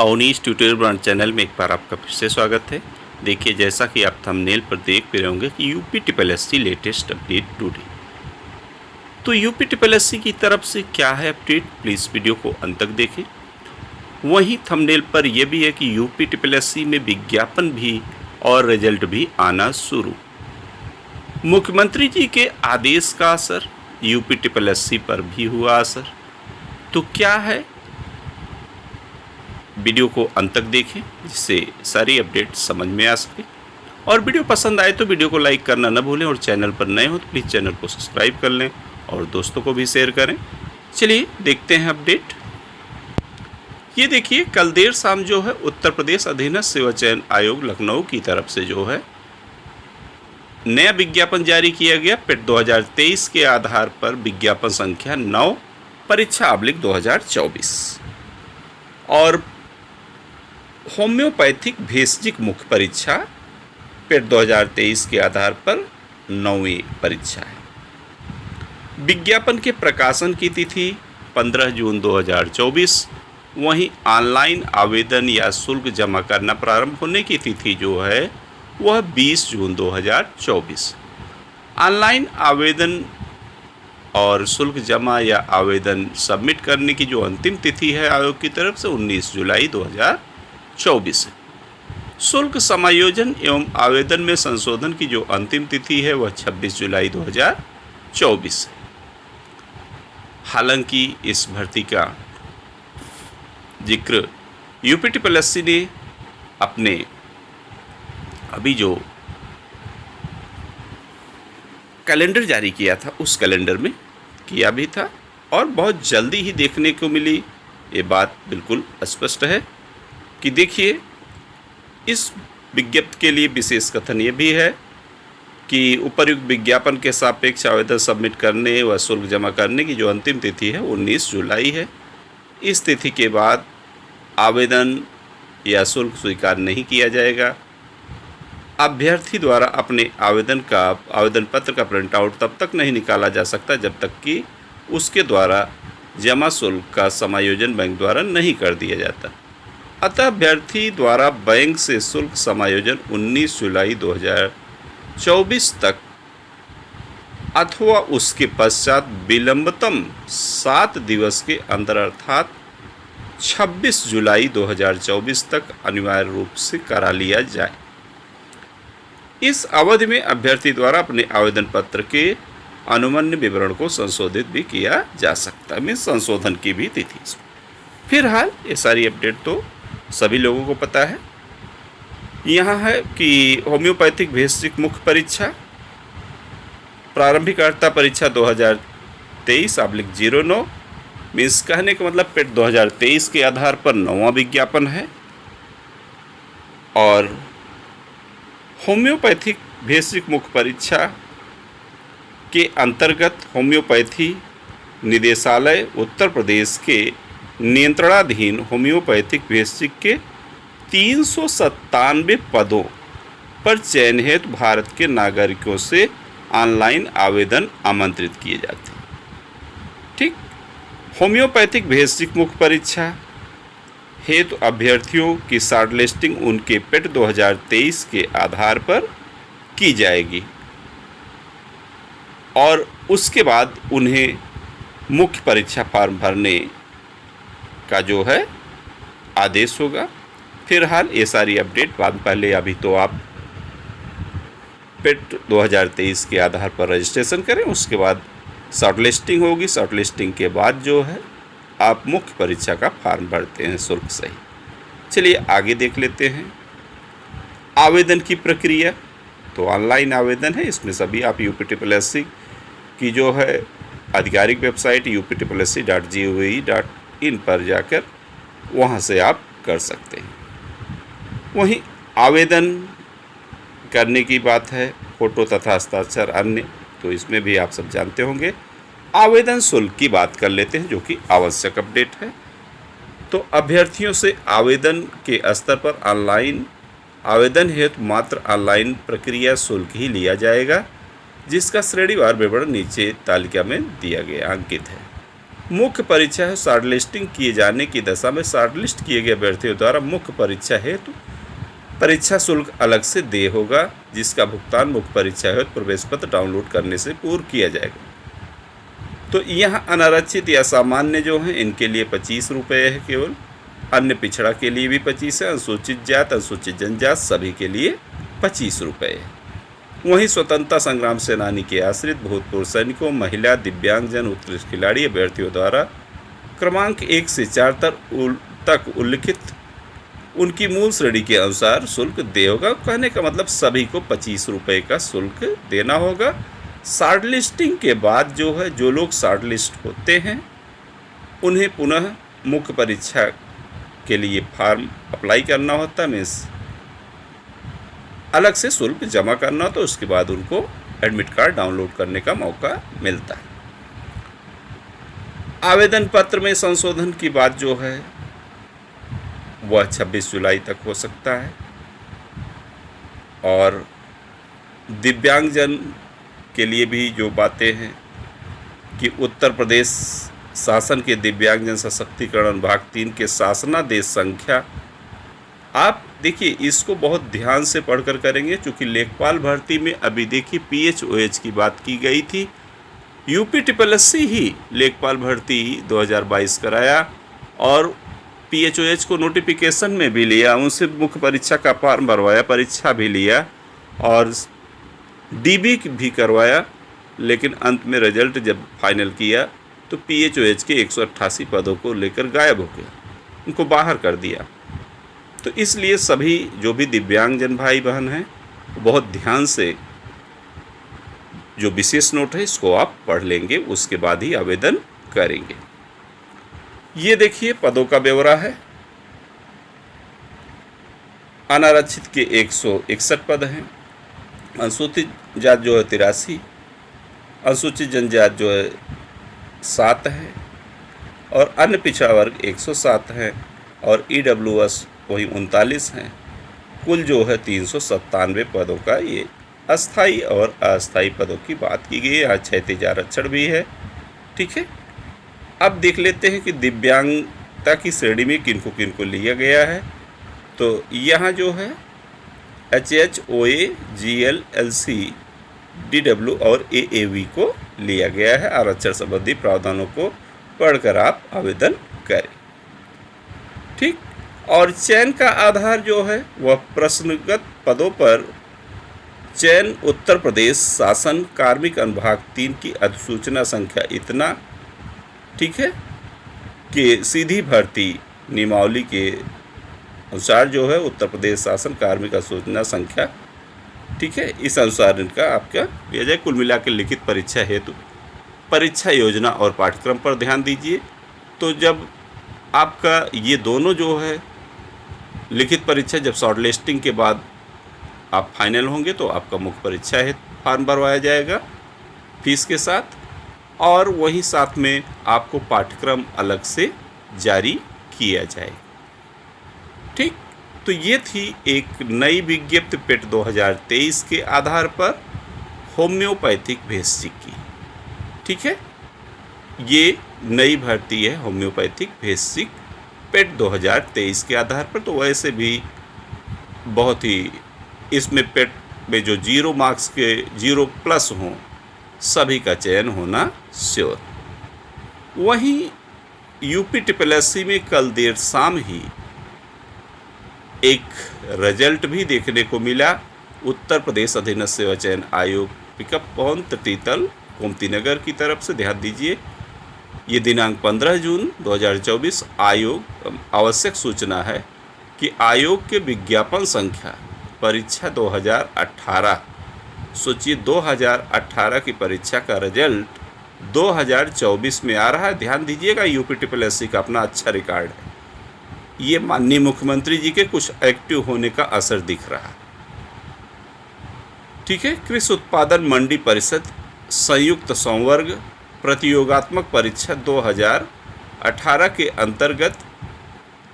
Awanish tutorial brand channel में एक बार आपका फिर से स्वागत है। देखिए, जैसा कि आप थंबनेल पर देख भी रहे होंगे कि UP triple SC latest update today. तो यूपी ट्रिपल एससी की तरफ से क्या है अपडेट, प्लीज़ वीडियो को अंत तक देखें। वहीं थंबनेल पर यह भी है कि यूपी ट्रिपल एससी में विज्ञापन भी और रिजल्ट भी आना शुरू। मुख्यमंत्री जी के आदेश का असर यूपी ट्रिपल एससी पर भी हुआ असर। तो क्या है, वीडियो को अंत तक देखें जिससे सारी अपडेट समझ में आ सके। और वीडियो पसंद आए तो वीडियो को लाइक करना न भूलें, और चैनल पर नए हो तो प्लीज़ चैनल को सब्सक्राइब कर लें और दोस्तों को भी शेयर करें। चलिए देखते हैं अपडेट। ये देखिए, कल देर शाम जो है उत्तर प्रदेश अधीनस्थ सेवा चयन आयोग लखनऊ की तरफ से जो है नया विज्ञापन जारी किया गया। पेट 2023 के आधार पर विज्ञापन संख्या 9 परीक्षा / 2024 और होम्योपैथिक भेषजिक मुख्य परीक्षा पेट 2023 के आधार पर 9वीं परीक्षा है। विज्ञापन के प्रकाशन की तिथि 15 जून 2024। वहीं ऑनलाइन आवेदन या शुल्क जमा करना प्रारंभ होने की तिथि जो है वह 20 जून 2024। ऑनलाइन आवेदन और शुल्क जमा या आवेदन सबमिट करने की जो अंतिम तिथि है आयोग की तरफ से 19 जुलाई 2024 है। शुल्क समायोजन एवं आवेदन में संशोधन की जो अंतिम तिथि है वह 26 जुलाई 2024 है। हालांकि इस भर्ती का जिक्र यूपी ट्रिपल एससी ने अपने अभी जो कैलेंडर जारी किया था उस कैलेंडर में किया भी था, और बहुत जल्दी ही देखने को मिली। ये बात बिल्कुल स्पष्ट है कि देखिए, इस विज्ञप्ति के लिए विशेष कथन ये भी है कि उपर्युक्त विज्ञापन के सापेक्ष आवेदन सबमिट करने व शुल्क जमा करने की जो अंतिम तिथि है 19 जुलाई है। इस तिथि के बाद आवेदन या शुल्क स्वीकार नहीं किया जाएगा। अभ्यर्थी द्वारा अपने आवेदन पत्र का प्रिंट आउट तब तक नहीं निकाला जा सकता जब तक कि उसके द्वारा जमा शुल्क का समायोजन बैंक द्वारा नहीं कर दिया जाता। अतः अभ्यर्थी द्वारा बैंक से शुल्क समायोजन 19 जुलाई 2024 तक अथवा उसके पश्चात विलंबतम 7 दिवस के अंदर अर्थात 26 जुलाई 2024 तक अनिवार्य रूप से करा लिया जाए। इस अवधि में अभ्यर्थी द्वारा अपने आवेदन पत्र के अनुमन्य विवरण को संशोधित भी किया जा सकता है। संशोधन की भी तिथि। फिलहाल ये सारी अपडेट तो सभी लोगों को पता है। यहाँ है कि होम्योपैथिक भेषजिक मुख्य परीक्षा प्रारंभिक अर्हता परीक्षा 2023 / 09 मीन्स कहने का मतलब पेट 2023 के आधार पर 9वां विज्ञापन है। और होम्योपैथिक भेषजिक मुख्य परीक्षा के अंतर्गत होम्योपैथी निदेशालय उत्तर प्रदेश के नियंत्रणाधीन होम्योपैथिक भेषजिक के 397 पदों पर चयन हेतु भारत के नागरिकों से ऑनलाइन आवेदन आमंत्रित किए जाते हैं। ठीक, होम्योपैथिक भेषजिक मुख्य परीक्षा हेतु अभ्यर्थियों की शॉर्टलिस्टिंग उनके पेट 2023 के आधार पर की जाएगी और उसके बाद उन्हें मुख्य परीक्षा फॉर्म भरने का जो है आदेश होगा। फिलहाल ये सारी अपडेट पहले अभी तो आप पेट 2023 के आधार पर रजिस्ट्रेशन करें, उसके बाद शॉर्टलिस्टिंग होगी। शॉर्टलिस्टिंग के बाद जो है आप मुख्य परीक्षा का फॉर्म भरते हैं शुल्क सही। चलिए आगे देख लेते हैं आवेदन की प्रक्रिया। तो ऑनलाइन आवेदन है, इसमें सभी आप यूपी ट्रिपल एससी की जो है आधिकारिक वेबसाइट uptripplesc.gov.in पर जाकर वहां से आप कर सकते हैं। वहीं आवेदन करने की बात है, फ़ोटो तथा हस्ताक्षर अन्य, तो इसमें भी आप सब जानते होंगे। आवेदन शुल्क की बात कर लेते हैं जो कि आवश्यक अपडेट है। तो अभ्यर्थियों से आवेदन के स्तर पर ऑनलाइन आवेदन हेतु मात्र ऑनलाइन प्रक्रिया शुल्क ही लिया जाएगा, जिसका श्रेणीवार विवरण नीचे तालिका में दिया गया अंकित है। मुख्य परीक्षा है शॉर्टलिस्टिंग किए जाने की दशा में शॉर्टलिस्ट किए गए अभ्यर्थियों द्वारा मुख्य परीक्षा हेतु परीक्षा शुल्क अलग से देय होगा, जिसका भुगतान मुख्य परीक्षा हेतु प्रवेश पत्र डाउनलोड करने से पूर्व किया जाएगा। तो यहाँ अनारक्षित या सामान्य जो हैं इनके लिए 25 रुपये है केवल, अन्य पिछड़ा के लिए भी 25 है, अनुसूचित जात अनुसूचित जनजात सभी के लिए 25 रुपये है। वहीं स्वतंत्रता संग्राम सेनानी के आश्रित भूतपूर्व सैनिकों, महिला, दिव्यांगजन, उत्कृष्ट खिलाड़ी अभ्यर्थियों द्वारा क्रमांक 1 से 4 तक उल्लिखित उनकी मूल श्रेणी के अनुसार शुल्क देय होगा। कहने का मतलब सभी को 25 रुपये का शुल्क देना होगा। शॉर्टलिस्टिंग के बाद जो है, जो लोग शॉर्टलिस्ट होते हैं उन्हें पुनः मुख्य परीक्षा के लिए फॉर्म अप्लाई करना होता है, मीन्स अलग से शुल्क जमा करना होता है। उसके बाद उनको एडमिट कार्ड डाउनलोड करने का मौका मिलता है। आवेदन पत्र में संशोधन की बात जो है वह 26 जुलाई तक हो सकता है, और दिव्यांगजन के लिए भी जो बातें हैं कि उत्तर प्रदेश शासन के दिव्यांगजन सशक्तिकरण विभाग 3 के शासनादेश संख्या, आप देखिए इसको बहुत ध्यान से पढ़कर करेंगे, क्योंकि लेखपाल भर्ती में अभी देखिए PHOH की बात की गई थी। UPSSC ही लेखपाल भर्ती 2022 कराया और PHOH को नोटिफिकेशन में भी लिया, उनसे मुख्य परीक्षा का फॉर्म भरवाया, परीक्षा भी लिया और DB भी करवाया, लेकिन अंत में रिजल्ट जब फाइनल किया तो PHOH के 188 पदों को लेकर गायब हो गया, उनको बाहर कर दिया। तो इसलिए सभी जो भी दिव्यांगजन भाई बहन हैं बहुत ध्यान से जो विशेष नोट है इसको आप पढ़ लेंगे, उसके बाद ही आवेदन करेंगे। ये देखिए पदों का ब्यौरा है। अनारक्षित के 161 पद हैं, अनुसूचित जात जो है 83, अनुसूचित जनजात जो है 7 है, और अन्य पिछड़ा वर्ग 107 है, और EWS वही 39 हैं। कुल जो है 397 पदों का ये अस्थाई और अस्थाई पदों की बात की गई है। यहाँ क्षैतिज आरक्षण भी है। ठीक है, अब देख लेते हैं कि दिव्यांगता की श्रेणी में किनको लिया गया है। तो यहाँ जो है HH, OA, GL, LC, DW और AAV को लिया गया है। आरक्षण संबंधी प्रावधानों को पढ़कर आप आवेदन करें। ठीक, और चयन का आधार जो है वह प्रश्नगत पदों पर चयन उत्तर प्रदेश शासन कार्मिक अनुभाग 3 की अधिसूचना संख्या इतना, ठीक है, कि सीधी भर्ती नियमावली के अनुसार जो है उत्तर प्रदेश शासन कार्मिक अधिसूचना संख्या, ठीक है, इस अनुसार इनका आपका लिया जाए। कुल मिलाकर लिखित परीक्षा हेतु परीक्षा योजना और पाठ्यक्रम पर ध्यान दीजिए। तो जब आपका ये दोनों जो है लिखित परीक्षा जब शॉर्टलिस्टिंग के बाद आप फाइनल होंगे तो आपका मुख्य परीक्षा है फॉर्म भरवाया जाएगा फीस के साथ, और वहीं साथ में आपको पाठ्यक्रम अलग से जारी किया जाएगा। ठीक, तो ये थी एक नई विज्ञप्ति पेट 2023 के आधार पर होम्योपैथिक भेषज की। ठीक है, ये नई भर्ती है होम्योपैथिक भेषज पेट 2023 के आधार पर। तो वैसे भी बहुत ही इसमें पेट में जो 0 मार्क्स के 0+ हों सभी का चयन होना श्योर। वहीं UPSSC में कल देर शाम ही एक रिजल्ट भी देखने को मिला। उत्तर प्रदेश अधीनस्थ सेवा चयन आयोग पिकअप पवन तृतीतल गोमतीनगर की तरफ से, ध्यान दीजिए ये दिनांक 15 जून 2024 आयोग आवश्यक सूचना है कि आयोग के विज्ञापन संख्या परीक्षा 2018, सोचिए 2018 की परीक्षा का रिजल्ट 2024 में आ रहा है। ध्यान दीजिएगा UPSSC का अपना अच्छा रिकॉर्ड है। ये माननीय मुख्यमंत्री जी के कुछ एक्टिव होने का असर दिख रहा है। ठीक है, कृषि उत्पादन मंडी परिषद संयुक्त संवर्ग प्रतियोगात्मक परीक्षा 2018 के अंतर्गत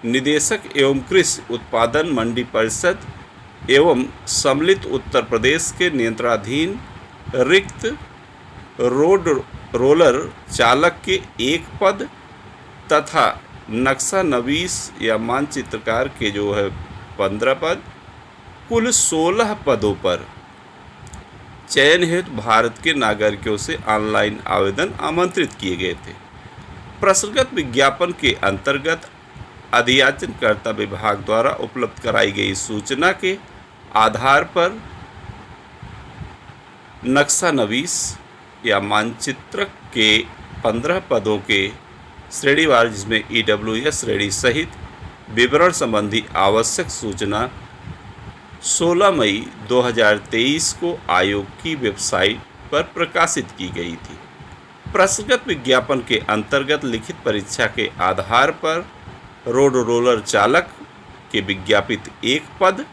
निदेशक एवं कृषि उत्पादन मंडी परिषद एवं सम्मिलित उत्तर प्रदेश के नियंत्रणाधीन रिक्त रोड रोलर चालक के 1 पद तथा नक्शा नवीस या मानचित्रकार के जो है 15 पद, कुल 16 पदों पर चयन हेतु भारत के नागरिकों से ऑनलाइन आवेदन आमंत्रित किए गए थे। प्रसंगत विज्ञापन के अंतर्गत अधियाचनकर्ता विभाग द्वारा उपलब्ध कराई गई सूचना के आधार पर नक्शा नवीस या मानचित्रक के 15 पदों के श्रेणीवार, जिसमें EWS श्रेणी सहित विवरण संबंधी आवश्यक सूचना 16 मई 2023 को आयोग की वेबसाइट पर प्रकाशित की गई थी। प्रसंगत विज्ञापन के अंतर्गत लिखित परीक्षा के आधार पर रोड रोलर चालक के विज्ञापित 1 पद,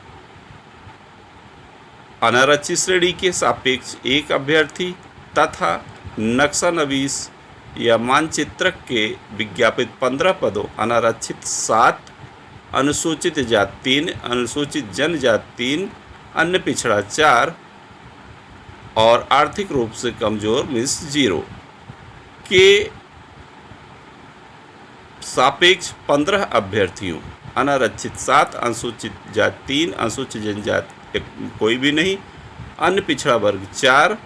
अनारक्षित श्रेणी के सापेक्ष 1 अभ्यर्थी तथा नक्शा नवीस या मानचित्रक के विज्ञापित 15 पदों, अनारक्षित 7, अनुसूचित जाति 3, अनुसूचित जनजाति 3, अन्य पिछड़ा 4 और आर्थिक रूप से कमजोर मीन्स 0 के सापेक्ष 15 अभ्यर्थियों, अनारक्षित 7, अनुसूचित जाति 3, अनुसूचित जनजाति कोई भी नहीं, अन्य पिछड़ा वर्ग 4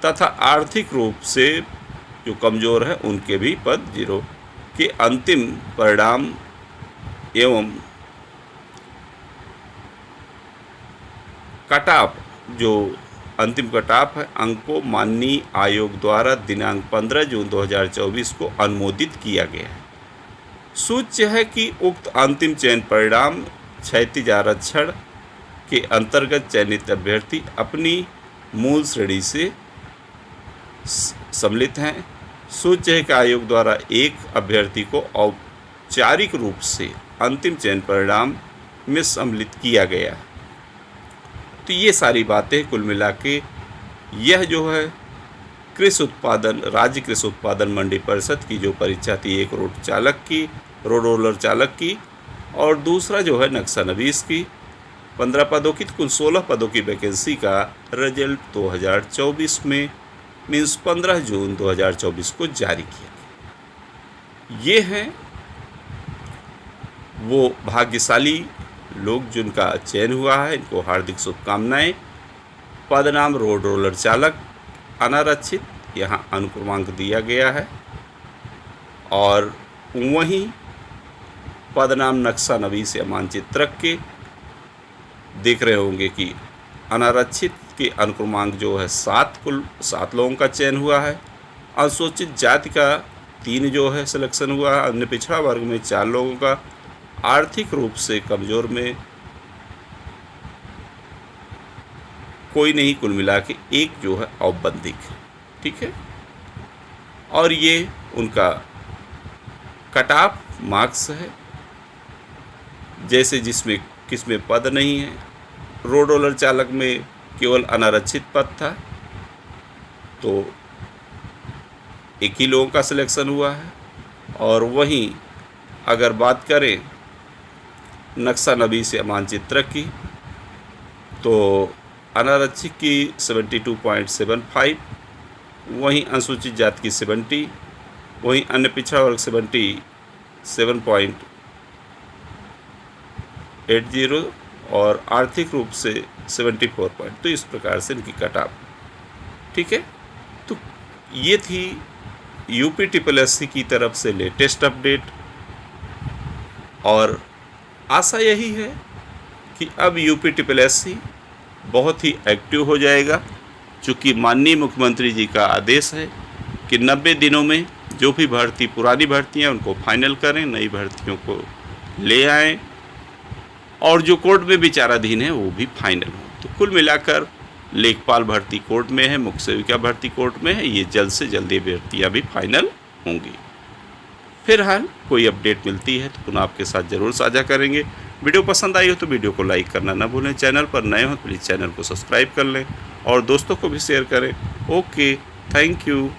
तथा आर्थिक रूप से जो कमज़ोर है उनके भी पद 0 के अंतिम परिणाम एवं कटऑफ, जो अंतिम कटऑफ है, अंकों माननीय आयोग द्वारा दिनांक 15 जून 2024 को अनुमोदित किया गया है। सूच्य है कि उक्त अंतिम चयन परिणाम क्षैतिज आरक्षण के अंतर्गत चयनित अभ्यर्थी अपनी मूल श्रेणी से सम्मिलित हैं। सूच्य है कि आयोग द्वारा एक अभ्यर्थी को औपचारिक रूप से अंतिम चयन परिणाम में सम्मिलित किया गया है। तो ये सारी बातें कुल मिला के यह जो है कृषि उत्पादन, राज्य कृषि उत्पादन मंडी परिषद की जो परीक्षा थी, एक रोड रोलर चालक की और दूसरा जो है नक्शा नवीस की 15 पदों की, कुल 16 पदों की वैकेंसी का रिजल्ट 2024 में मीन्स 15 जून 2024 को जारी किया गया। ये हैं वो भाग्यशाली लोग जिनका चयन हुआ है, इनको हार्दिक शुभकामनाएं। पद नाम रोड रोलर चालक, अनारक्षित, यहाँ अनुक्रमांक दिया गया है और वहीं पद नाम नक्शा नवीस या मानचित्रक के देख रहे होंगे कि अनारक्षित के अनुक्रमांक जो है 7, कुल 7 लोगों का चयन हुआ है। अनुसूचित जाति का 3 जो है सिलेक्शन हुआ है, अन्य पिछड़ा वर्ग में 4 लोगों का, आर्थिक रूप से कमज़ोर में कोई नहीं, कुल मिला के 1 जो है औपबंधिक है। ठीक है, और ये उनका कट ऑफ मार्क्स है, जैसे जिसमें किसमें पद नहीं है। रोड रोलर चालक में केवल अनारक्षित पद था, तो 1 ही लोगों का सिलेक्शन हुआ है। और वहीं अगर बात करें नक्शा नवीस या मानचित्रक की, तो अनारक्षित की 72.75, वहीं अनुसूचित जाति की 70, वहीं अन्य पिछड़ा वर्ग 77.80 और आर्थिक रूप से 74 पॉइंट। तो इस प्रकार से इनकी कट ऑफ। ठीक है, तो ये थी UPSSSC की तरफ से लेटेस्ट अपडेट और आशा यही है कि अब UPSSSC बहुत ही एक्टिव हो जाएगा, चूँकि माननीय मुख्यमंत्री जी का आदेश है कि 90 दिनों में जो भी भर्ती, पुरानी भर्तियाँ उनको फाइनल करें, नई भर्तियों को ले आएँ और जो कोर्ट में विचाराधीन है वो भी फाइनल हो। तो कुल मिलाकर लेखपाल भर्ती कोर्ट में है, मुख्य सेविका भर्ती कोर्ट में है, ये जल्द से जल्द ये भर्तियाँ भी फाइनल होंगी। फिलहाल कोई अपडेट मिलती है तो पुनः आपके साथ ज़रूर साझा करेंगे। वीडियो पसंद आई हो तो वीडियो को लाइक करना ना भूलें, चैनल पर नए हो तो प्लीज़ चैनल को सब्सक्राइब कर लें और दोस्तों को भी शेयर करें। Okay, thank you.